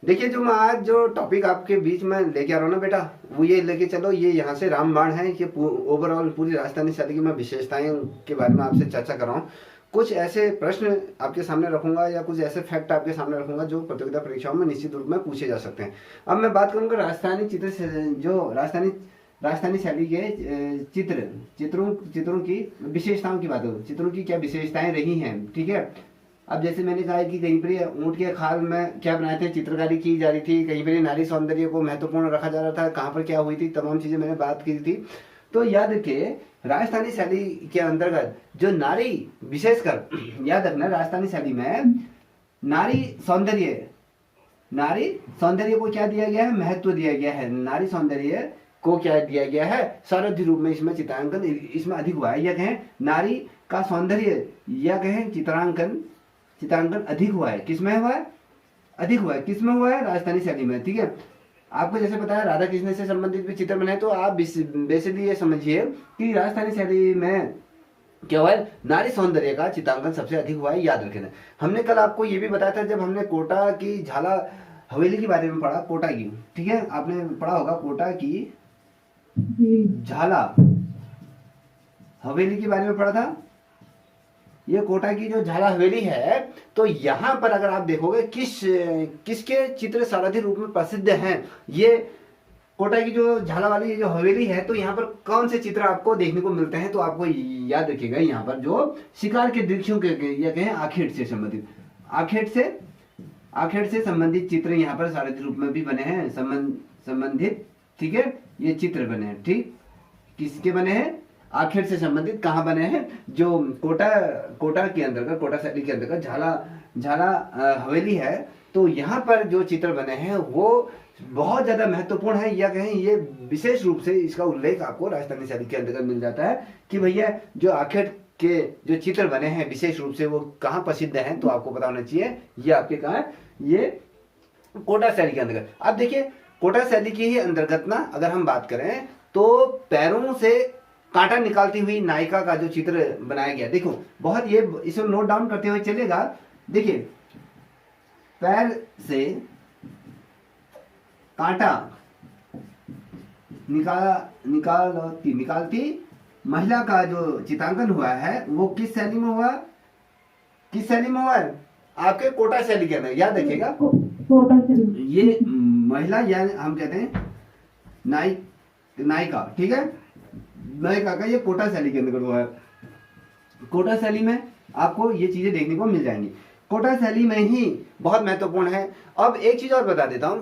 देखिए जो मैं आज जो टॉपिक आपके बीच में लेके आ रहा हूँ ना बेटा, वो ये लेके चलो, ये यहाँ से रामबाण है कि ओवरऑल पूरी राजस्थानी शैली की मैं विशेषताएं के बारे में आपसे चर्चा कर रहा हूँ। कुछ ऐसे प्रश्न आपके सामने रखूंगा या कुछ ऐसे फैक्ट आपके सामने रखूंगा जो प्रतियोगिता परीक्षाओं में निश्चित रूप में पूछे जा सकते हैं। अब मैं बात करूंगा राजस्थानी चित्र जो राजस्थानी शैली के चित्रों की विशेषताओं की बात हो, चित्रों की क्या विशेषताएं रही हैं, ठीक है। अब जैसे मैंने कहा कि कहीं पर ऊँट के खाल में क्या बनाए थे, चित्रकारी की जा रही थी, कहीं पर नारी सौंदर्य को महत्वपूर्ण रखा जा रहा था, कहाँ पर क्या हुई थी, तमाम चीजें मैंने बात की थी। तो याद रखिए राजस्थानी शैली के अंतर्गत जो नारी, विशेषकर याद रखना राजस्थानी शैली में नारी सौंदर्य, नारी सौंदर्य को क्या दिया गया है, महत्व दिया गया है। नारी सौंदर्य को क्या दिया गया है, सारथी रूप में इसमें चित्रांकन इसमें अधिक हुआ है। या कहें नारी का सौंदर्य, या कहें चित्रांकन अधिक हुआ है। किसमें हुआ है, अधिक हुआ है। किसमें हुआ है, राजस्थानी शैली में, ठीक है। आपको जैसे पता है राधा कृष्ण से संबंधित भी चित्र बने, तो आप बेसिकली ये समझिए कि राजस्थानी शैली में क्या हुआ है, नारी सौंदर्य का चित्रांकन सबसे अधिक हुआ है, याद रखना। हमने कल आपको ये भी बताया था जब हमने कोटा की झाला हवेली के बारे में पढ़ा, कोटा की, ठीक है, आपने पढ़ा होगा कोटा की झाला हवेली के बारे में पढ़ा था। ये कोटा की जो झाला हवेली है, तो यहाँ पर अगर आप देखोगे किसके चित्र सारथी रूप में प्रसिद्ध हैं, ये कोटा की जो झाला वाली जो हवेली है, तो यहाँ पर कौन से चित्र आपको देखने को मिलते हैं, तो आपको याद रखिएगा यहाँ पर जो शिकार के दृश्यों के या कहें आखेट से संबंधित चित्र यहाँ पर सारथी रूप में भी बने हैं, संबंधित, ठीक है, ये चित्र बने हैं। ठीक, किसके बने हैं, आखेट से संबंधित कहाँ बने हैं, जो कोटा के अंतर्गत, कोटा शैली के अंतर्गत झाला हवेली है, तो यहाँ पर जो चित्र बने हैं वो बहुत ज्यादा महत्वपूर्ण है। या कहें ये विशेष रूप से इसका उल्लेख आपको राजस्थानी शैली के अंतर्गत मिल जाता है कि भैया जो आखेट के जो चित्र बने हैं विशेष रूप से वो कहाँ प्रसिद्ध हैं, तो आपको पता होना चाहिए ये आपके कहाँ है, ये कोटा शैली के अंतर्गत। अब देखिए कोटा शैली के ही अंतर्गत ना अगर हम बात करें तो पैरों से कांटा निकालती हुई नायिका का जो चित्र बनाया गया, देखो बहुत ये इसे नोट डाउन करते हुए चलेगा। देखिए पैर से कांटा निकालती महिला का जो चित्रांकन हुआ है वो किस शैली में हुआ, किस शैली में हुआ है, आपके कोटा शैली के अंदर, याद रखिएगा। ये महिला या हम कहते हैं नायिका, ठीक है, नायिका का ये कोटा शैली के अंदर हुआ है। कोटा शैली में आपको ये चीजें देखने को मिल जाएंगी, कोटा शैली में ही बहुत महत्वपूर्ण है। अब एक चीज और बता देता हूं,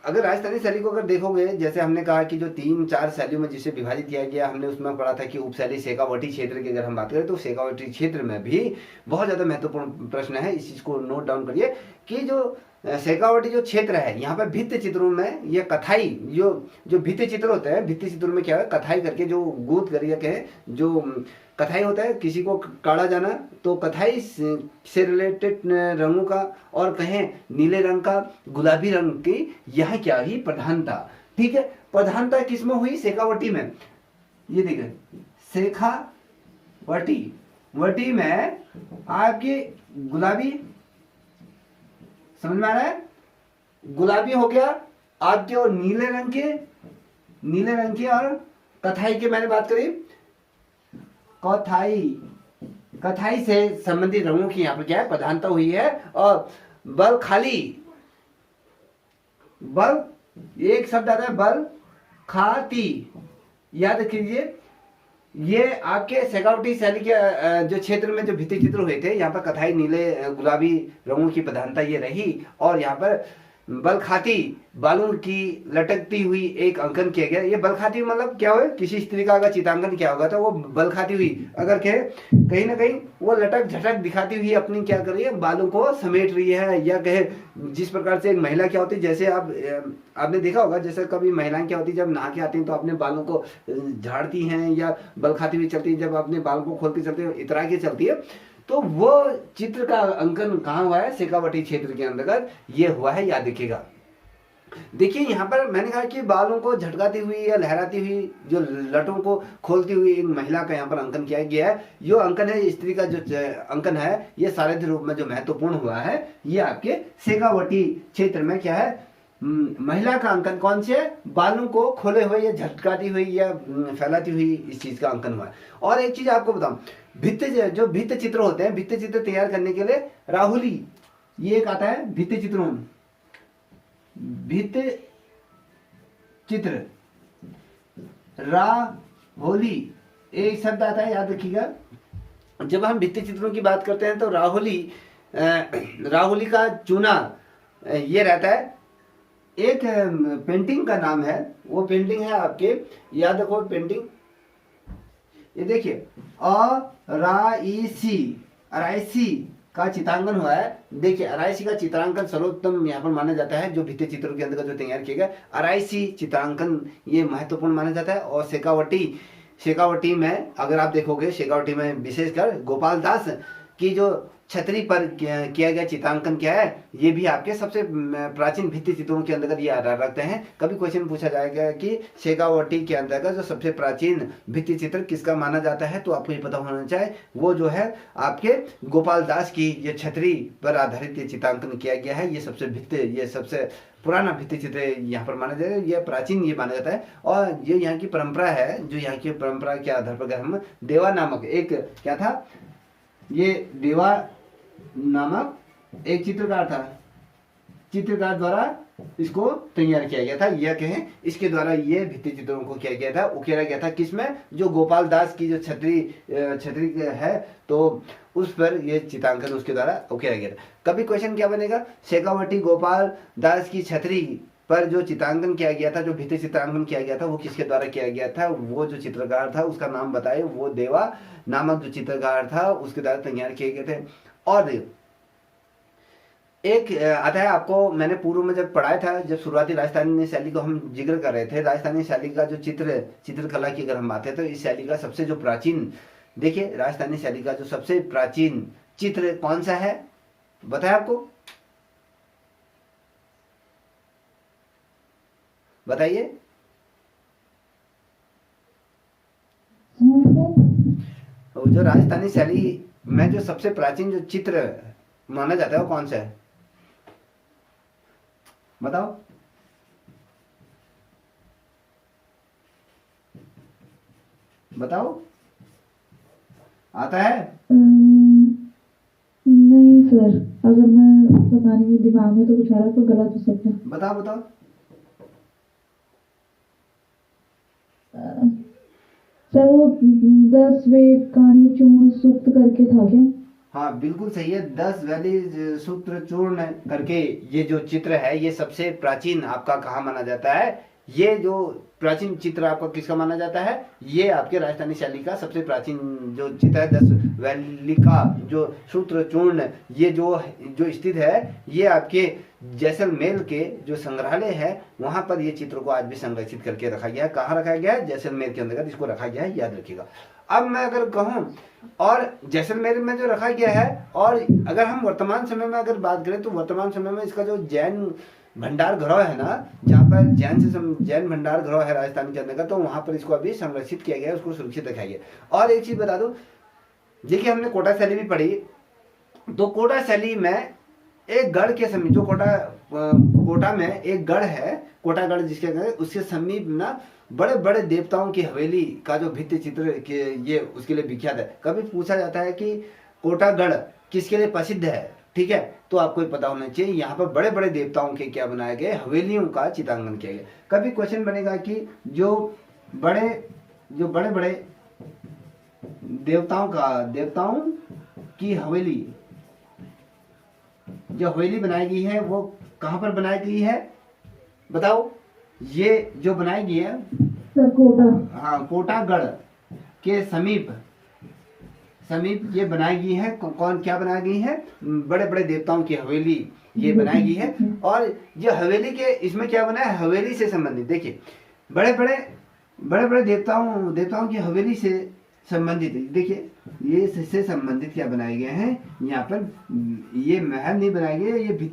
अगर राजस्थानी शैली को अगर देखोगे, जैसे हमने कहा कि जो 3-4 शैलियों में जिसे विभाजित किया गया, हमने उसमें पढ़ा था कि उपशैली शेखावटी क्षेत्र की अगर हम बात करें तो शेखावटी क्षेत्र में भी बहुत ज्यादा महत्वपूर्ण प्रश्न है, इस चीज को नोट डाउन करिए कि जो शेखावटी जो क्षेत्र है यहाँ पर भित्ति चित्रों में ये कथाई जो भित्ति चित्र होते हैं, भित्ति चित्रों में क्या है, कथाई करके जो गूंथ करिए कहे जो कथाई होता है, किसी को काढ़ा जाना, तो कथाई से रिलेटेड रंगों का, और कहें नीले रंग का, गुलाबी रंग की यह क्या ही प्रधानता, ठीक है, प्रधानता किसमें हुई, शेखावटी में। ये देखिए शेखावटी में आपकी गुलाबी, समझ में आ रहा है, गुलाबी हो गया आपके, और नीले रंग के और कथाई के मैंने बात करी, कथाई से संबंधित रंगों की यहाँ पर क्या है, प्रधानता हुई है। और बल एक शब्द आता है बल खाती, याद कीजिए, ये आपके शेखावटी शैली के जो क्षेत्र में जो भित्ति चित्र हुए थे, यहाँ पर कथाई नीले गुलाबी रंगों की प्रधानता ये रही, और यहाँ पर बलखाती बालों की लटकती हुई एक अंकन किया गया। ये बलखाती मतलब क्या हुआ, किसी स्त्री का अगर चित्रांकन किया होगा तो वो बलखाती हुई, अगर कहीं ना कहीं वो लटक झटक दिखाती हुई अपनी क्या कर रही है, बालों को समेट रही है, या कहे जिस प्रकार से एक महिला क्या होती है, जैसे आपने देखा होगा, जैसे कभी महिलाएं क्या होती है जब नहा के आती हैं तो अपने बालों को झाड़ती हैं या बलखाती हुई चलती है, जब अपने बालों को खोल के चलती है, इतरा के चलती है, तो वो चित्र का अंकन कहाँ हुआ है, शेखावटी क्षेत्र के अंतर्गत ये हुआ है, याद रखिएगा। देखिए यहाँ पर मैंने कहा कि बालों को झटकाती हुई या लहराती हुई, जो लटों को खोलती हुई एक महिला का यहाँ पर अंकन किया गया है। जो अंकन है, स्त्री का जो अंकन है, ये सारथी रूप में जो महत्वपूर्ण हुआ है, ये आपके शेखावटी क्षेत्र में क्या है, महिला का अंकन कौन से, बालों को खोले हुए या झटकाती हुई या फैलाती हुई इस चीज का अंकन हुआ है। और एक चीज आपको बताऊं, जो भित्ति चित्र होते हैं, भित्ति चित्र तैयार करने के लिए राहुली, ये एक आता है भित्ति चित्रों, भित्ति चित्र, राहोली एक शब्द आता है, याद रखिएगा। जब हम भित्ति चित्रों की बात करते हैं तो राहुली का चूना ये रहता है। एक पेंटिंग का नाम है, वो पेंटिंग है आपके, याद रखो पेंटिंग, ये देखिए अराइसी का चित्रांकन हुआ है। देखिए अराइसी का चित्रांकन सर्वोत्तम यहाँ पर माना जाता है, जो भित्ति चित्रों के अंदर जो तैयार किया गया अराइसी चित्रांकन, ये महत्वपूर्ण माना जाता है। और शेखावटी में अगर आप देखोगे, शेखावटी में विशेषकर गोपाल दास की जो छतरी पर किया गया चित्रांकन क्या है, ये भी आपके सबसे प्राचीन भित्ति चित्रों के अंतर्गत ये आधार रखते हैं। कभी क्वेश्चन पूछा जाएगा कि शेखावटी के अंतर्गत जो सबसे प्राचीन भित्ति चित्र किसका माना जाता है, तो आपको ये पता होना चाहिए, वो जो है आपके गोपाल दास की ये छतरी पर आधारित ये चित्रांकन किया गया है। ये सबसे पुराना भित्ति चित्र यहाँ पर माना जाता है, ये प्राचीन ये माना जाता है। और ये यहाँ की परंपरा है, जो यहाँ की परंपरा के आधार पर हम देवा नामक एक क्या था, ये देवा नामक एक चित्रकार था, चित्रकार द्वारा इसको तैयार किया गया था, यह कहें इसके द्वारा ये भित्ति चित्रों को किया गया था, उकेरा गया था। किसमें, जो गोपाल दास की जो छतरी है, तो उस पर ये चित्रांकन उसके द्वारा उकेरा गया था। कभी क्वेश्चन क्या बनेगा, शेखावटी गोपाल दास की छतरी पर जो चित्रांकन किया गया था, जो भित्ति चित्रांकन किया गया था, वो किसके द्वारा किया गया था, वो जो चित्रकार था उसका नाम बताए, वो देवा नामक जो चित्रकार था उसके द्वारा तैयार किए गए थे। और एक आता है, आपको मैंने पूर्व में जब पढ़ाया था, जब शुरुआती राजस्थानी शैली को हम जिक्र कर रहे थे, राजस्थानी शैली का जो चित्रकला की अगर हम बात करें तो इस शैली का सबसे जो प्राचीन, देखिए राजस्थानी शैली का जो सबसे प्राचीन चित्र कौन सा है, बताया आपको, बताइए। जो राजस्थानी शैली में जो सबसे प्राचीन जो चित्र माना जाता है वो कौन सा है, बताओ। बताओ, आता है? नहीं सर, अगर मैं पता नहीं दिमाग में तो कुछ आ रहा तो गलत हो सकता है। बताओ बताओ। सर वो 10 वेद कहानी चूर्ण सूक्त करके था क्या? हाँ बिल्कुल सही है, 10 वैली सूत्र चूर्ण करके ये जो चित्र है ये सबसे प्राचीन आपका कहाँ माना जाता है, ये जो प्राचीन चित्र आपका किसका माना जाता है, ये आपके राजस्थानी शैली का सबसे प्राचीन जो चित्र है 10 वैली का जो सूत्र चूर्ण, ये जो स्थित है, ये आपके जैसलमेर के जो संग्रहालय है वहां पर ये चित्र को आज भी संरक्षित करके रखा गया है। कहाँ रखा गया है, जैसलमेर के अंतर्गत इसको रखा गया है, याद रखिएगा। अब मैं अगर कहूँ, और जैसलमेर में जो रखा गया है, और अगर हम वर्तमान समय में अगर बात करें तो वर्तमान समय में इसका जो जैन भंडार गृह है ना, जहाँ पर जैन भंडार गृह है राजस्थान के अंदर का, तो वहां पर इसको अभी संरक्षित किया गया है, उसको सुरक्षित रखा गया। और एक चीज बता दो, देखिए हमने कोटा शैली भी पढ़ी, तो कोटा शैली में एक गढ़ के समीप, जो कोटा में एक गढ़ है, कोटागढ़ जिसके अंदर, उसके समीप ना बड़े बड़े देवताओं की हवेली का जो भित्ति चित्र के ये उसके लिए विख्यात है। कभी पूछा जाता है कि कोटागढ़ किसके लिए प्रसिद्ध है, ठीक है, तो आपको ये पता होना चाहिए, यहाँ पर बड़े बड़े देवताओं के क्या बनाए गए, हवेलियों का चित्रांकन किया गया। कभी क्वेश्चन बनेगा कि जो बड़े बड़े देवताओं की हवेली, जो हवेली बनाई गई है वो कहाँ पर बनाई गई है, बताओ। ये जो बनाई गई है कोटा, हाँ कोटागढ़ के समीप ये बनाई गई है। कौन क्या बनाई गई है, बड़े बड़े देवताओं की हवेली ये बनाई गई है। और ये हवेली के इसमें क्या बना है, हवेली से संबंधित, देखिए बड़े बड़े देवताओं की हवेली से संबंधित, देखिए ये से संबंधित क्या बनाए गए हैं यहाँ पर, ये महल नहीं बनाए गए, ये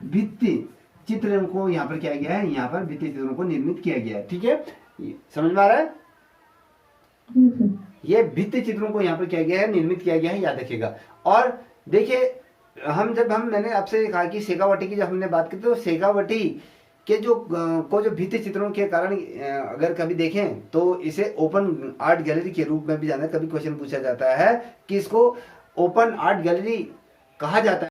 भित्ति चित्रों को यहाँ पर क्या गया है, यहाँ पर भित्ति चित्रों को निर्मित किया गया है। ठीक है, समझ में आ रहा है? जी सर। ये भित्ति चित्रों को यहाँ पर क्या गया है, निर्मित किया गया है, याद रखिएगा। और देखिए मैंने आपसे कहा कि शेखावटी की जब हमने बात की तो शेखावटी के जो भित्ति चित्रों के कारण अगर कभी देखें तो इसे ओपन आर्ट गैलरी के रूप में भी जाना, कभी क्वेश्चन पूछा जाता है कि इसको ओपन आर्ट गैलरी कहा जाता है।